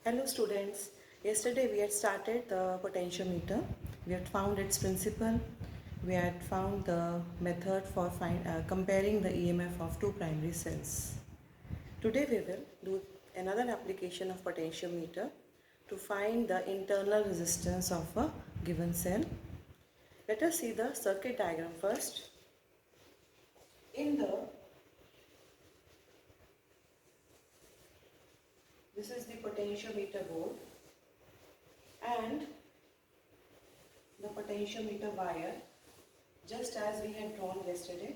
Hello students, yesterday we had started the potentiometer. We had found its principle. We had found the method for comparing the EMF of two primary cells. Today we will do another application of potentiometer to find the internal resistance of a given cell. Let us see the circuit diagram first. This is the potentiometer board and the potentiometer wire, just as we had drawn yesterday.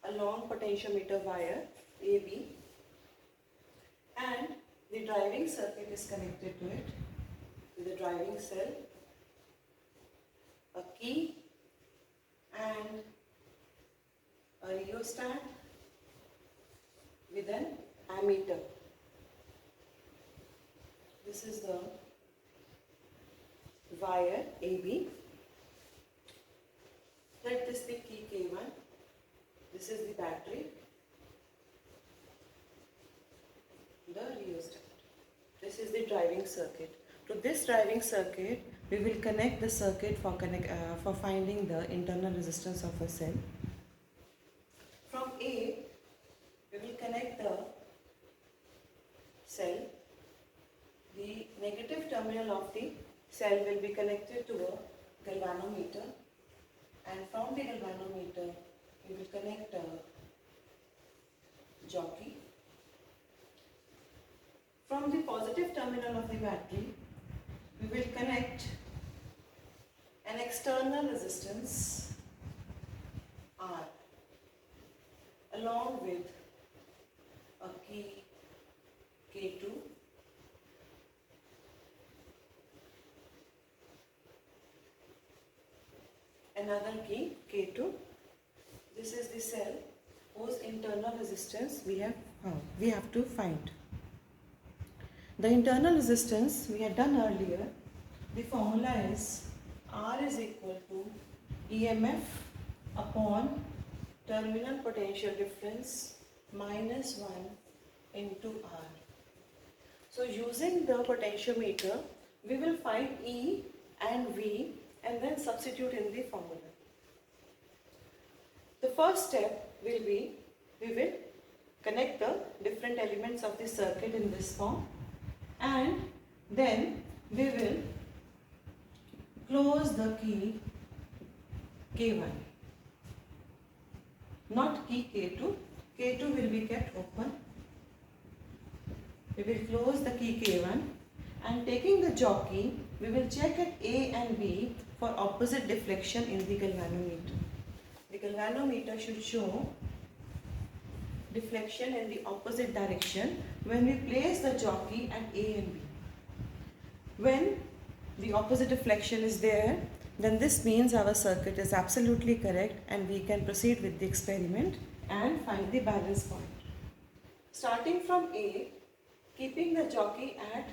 A long potentiometer wire AB, and the driving circuit is connected to it with the driving cell, a key and a rheostat with an ammeter. This is the wire AB. Let this be key K1. This is the battery, the rheostat. This is the driving circuit. To this driving circuit, we will connect the circuit for finding the internal resistance of a cell. From A, we will connect the cell. The negative terminal of the cell will be connected to a galvanometer, and from the galvanometer we will connect a jockey. From the positive terminal of the battery we will connect an external resistance R along with a key K2, another key K2. This is the cell whose internal resistance we have to find. The internal resistance we had done earlier. The formula is R is equal to EMF upon terminal potential difference minus 1 into R. So using the potentiometer, we will find E and V and then substitute in the formula. The first step will be, we will connect the different elements of the circuit in this form, and then we will close the key K1, not key K2. K2 will be kept open. We will close the key K1, and taking the jockey, we will check at A and B for opposite deflection in the galvanometer. The galvanometer should show deflection in the opposite direction when we place the jockey at A and B. When the opposite deflection is there, then this means our circuit is absolutely correct and we can proceed with the experiment and find the balance point. Starting from A, keeping the jockey at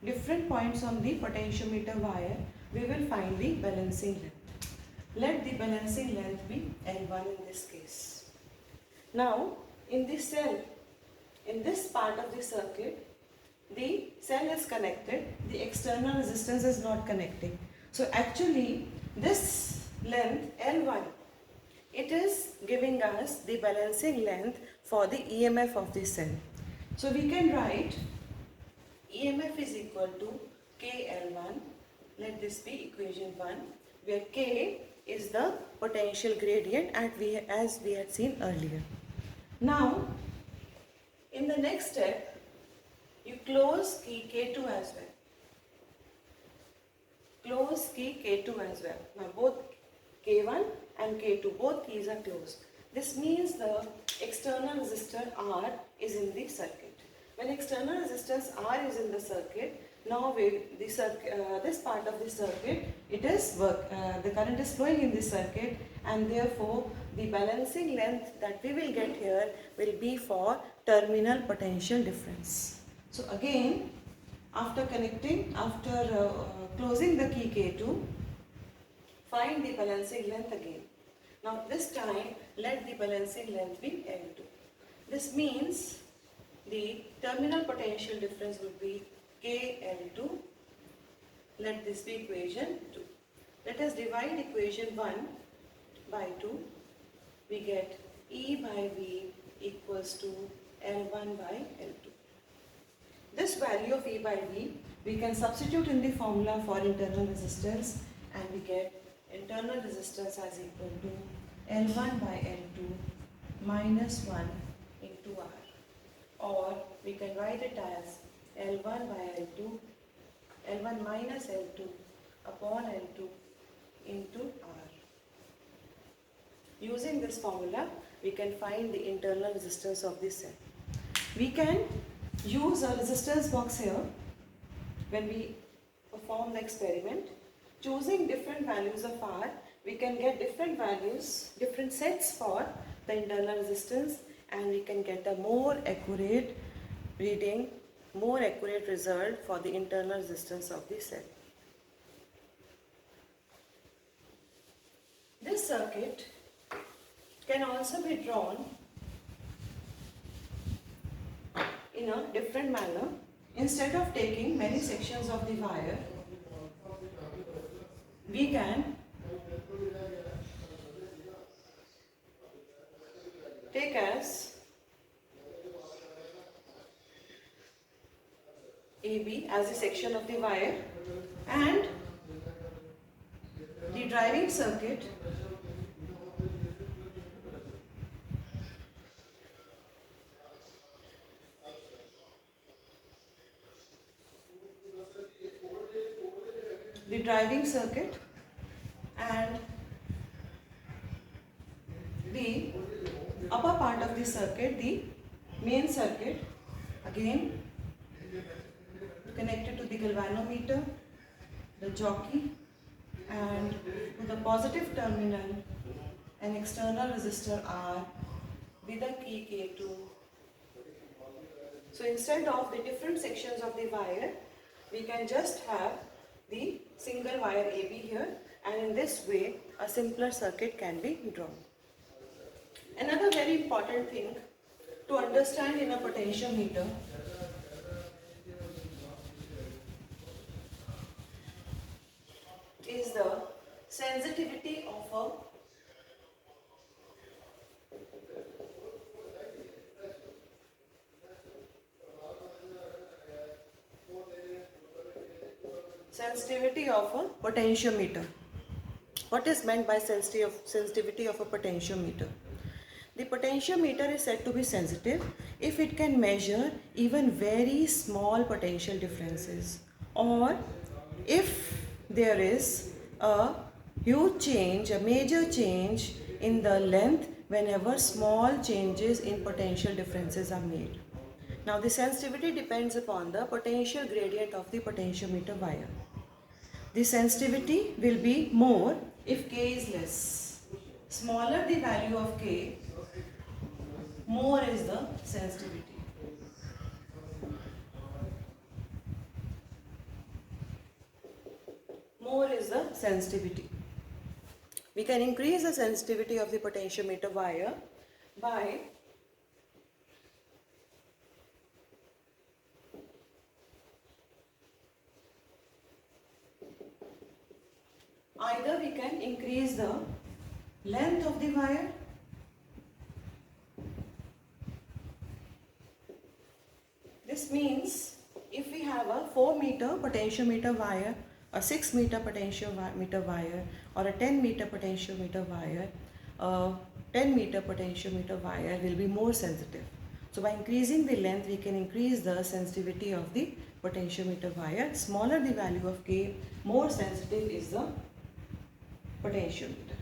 different points on the potentiometer wire, we will find the balancing length. Let the balancing length be L1 in this case. Now, in this cell, in this part of the circuit, the cell is connected, the external resistance is not connecting. So actually, this length L1, it is giving us the balancing length for the EMF of the cell. So we can write EMF is equal to KL1. Let this be equation 1, where K is the potential gradient as we had seen earlier. Now, in the next step, you close key K2 as well. Close key K2 as well. Now both K1 and K2, both keys are closed. This means the external resistor R is in the circuit. When external resistance R is in the circuit, now this part of the circuit, the current is flowing in the circuit, and therefore the balancing length that we will get here will be for terminal potential difference. So again, after closing the key K2, find the balancing length again. Now this time, let the balancing length be L2. This means the terminal potential difference would be KL2. Let this be equation 2. Let us divide equation 1 by 2. We get E by V equals to L1 by L2. This value of E by V we can substitute in the formula for internal resistance, and we get internal resistance as equal to L1 by L2 minus 1 into R, or we can write it as L1 by L2, L1 minus L2 upon L2 into R. Using this formula, we can find the internal resistance of this cell. We can use a resistance box here when we perform the experiment. Choosing different values of R, we can get different values, different sets for the internal resistance, and we can get a more accurate reading, more accurate result for the internal resistance of the cell. This circuit can also be drawn in a different manner. Instead of taking many sections of the wire, we can take as AB as a section of the wire, and the driving circuit and the upper part of the circuit, the main circuit, again connected to the galvanometer, the jockey, and to the positive terminal an external resistor R with a key K2. So instead of the different sections of the wire, we can just have the single wire AB here, and in this way a simpler circuit can be drawn. Another very important thing to understand in a potentiometer is the sensitivity of a potentiometer. What is meant by sensitivity of a potentiometer? The potentiometer is said to be sensitive if it can measure even very small potential differences, or if there is a huge change, a major change in the length whenever small changes in potential differences are made. Now the sensitivity depends upon the potential gradient of the potentiometer wire. The sensitivity will be more if K is less. Smaller the value of K, more is the sensitivity. More is the sensitivity. We can increase the sensitivity of the potentiometer wire by either we can increase the length of the wire, this means if we have a 4 meter potentiometer wire, a 6 meter potentiometer wire, or a 10 meter potentiometer wire, a 10 meter potentiometer wire will be more sensitive. So by increasing the length, we can increase the sensitivity of the potentiometer wire. Smaller the value of K, more sensitive is the potentiometer.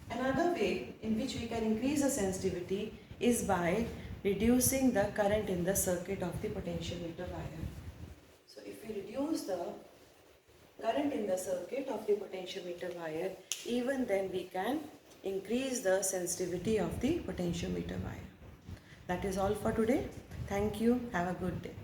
Another way in which we can increase the sensitivity is by reducing the current in the circuit of the potentiometer wire. So if we reduce the current in the circuit of the potentiometer wire, even then we can increase the sensitivity of the potentiometer wire. That is all for today. Thank you. Have a good day.